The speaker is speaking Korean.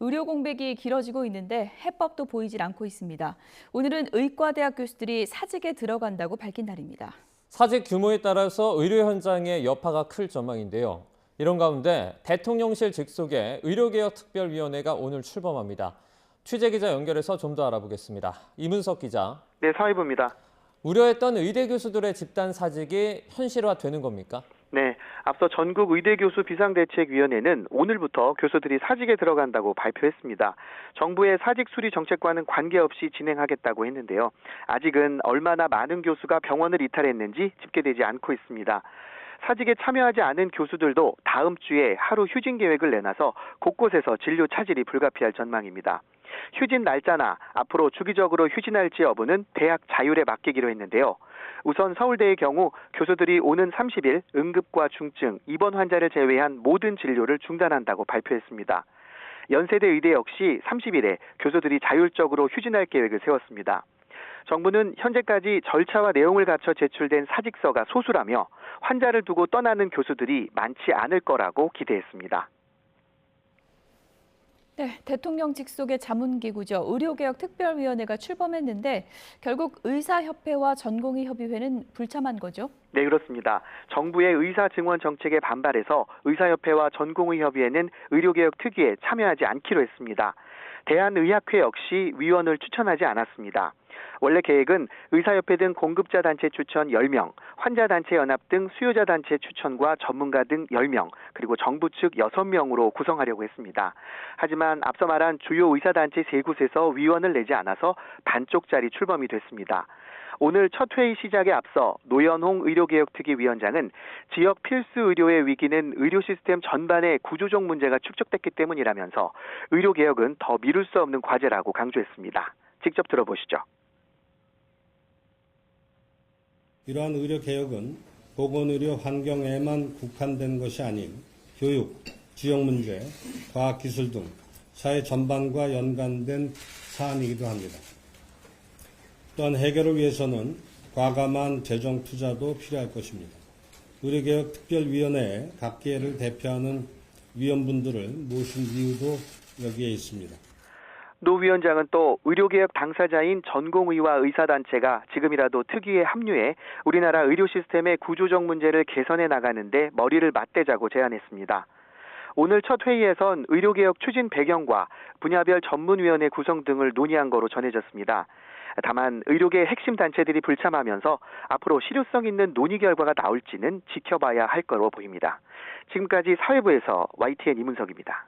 의료 공백이 길어지고 있는데 해법도 보이질 않고 있습니다. 오늘은 의과대학 교수들이 사직에 들어간다고 밝힌 날입니다. 사직 규모에 따라서 의료 현장의 여파가 클 전망인데요. 이런 가운데 대통령실 직속의 의료개혁특별위원회가 오늘 출범합니다. 취재기자 연결해서 좀 더 알아보겠습니다. 이문석 기자. 네, 사회부입니다. 우려했던 의대 교수들의 집단 사직이 현실화되는 겁니까? 네, 앞서 전국 의대교수 비상대책위원회는 오늘부터 교수들이 사직에 들어간다고 발표했습니다. 정부의 사직 수리 정책과는 관계없이 진행하겠다고 했는데요. 아직은 얼마나 많은 교수가 병원을 이탈했는지 집계되지 않고 있습니다. 사직에 참여하지 않은 교수들도 다음 주에 하루 휴진 계획을 내놔서 곳곳에서 진료 차질이 불가피할 전망입니다. 휴진 날짜나 앞으로 주기적으로 휴진할지 여부는 대학 자율에 맡기기로 했는데요. 우선 서울대의 경우 교수들이 오는 30일 응급과 중증, 입원 환자를 제외한 모든 진료를 중단한다고 발표했습니다. 연세대 의대 역시 30일에 교수들이 자율적으로 휴진할 계획을 세웠습니다. 정부는 현재까지 절차와 내용을 갖춰 제출된 사직서가 소수라며 환자를 두고 떠나는 교수들이 많지 않을 거라고 기대했습니다. 네, 대통령 직속의 자문기구죠. 의료개혁특별위원회가 출범했는데 결국 의사협회와 전공의협의회는 불참한 거죠? 네, 그렇습니다. 정부의 의사증원 정책에 반발해서 의사협회와 전공의협의회는 의료개혁 특위에 참여하지 않기로 했습니다. 대한의학회 역시 위원을 추천하지 않았습니다. 원래 계획은 의사협회 등 공급자 단체 추천 10명, 환자단체 연합 등 수요자 단체 추천과 전문가 등 10명, 그리고 정부 측 6명으로 구성하려고 했습니다. 하지만 앞서 말한 주요 의사단체 3곳에서 위원을 내지 않아서 반쪽짜리 출범이 됐습니다. 오늘 첫 회의 시작에 앞서 노현홍 의료개혁특위위원장은 지역 필수 의료의 위기는 의료 시스템 전반의 구조적 문제가 축적됐기 때문이라면서 의료개혁은 더 미룰 수 없는 과제라고 강조했습니다. 직접 들어보시죠. 이러한 의료개혁은 보건의료 환경에만 국한된 것이 아닌 교육, 지역 문제, 과학기술 등 사회 전반과 연관된 사안이기도 합니다. 또한 해결을 위해서는 과감한 재정 투자도 필요할 것입니다. 의료개혁특별위원회에 각계를 대표하는 위원분들을 모신 이유도 여기에 있습니다. 노 위원장은 또 의료개혁 당사자인 전공의와 의사단체가 지금이라도 특위에 합류해 우리나라 의료 시스템의 구조적 문제를 개선해 나가는데 머리를 맞대자고 제안했습니다. 오늘 첫 회의에선 의료개혁 추진 배경과 분야별 전문위원회 구성 등을 논의한 거로 전해졌습니다. 다만 의료계 핵심 단체들이 불참하면서 앞으로 실효성 있는 논의 결과가 나올지는 지켜봐야 할 거로 보입니다. 지금까지 사회부에서 YTN 이문석입니다.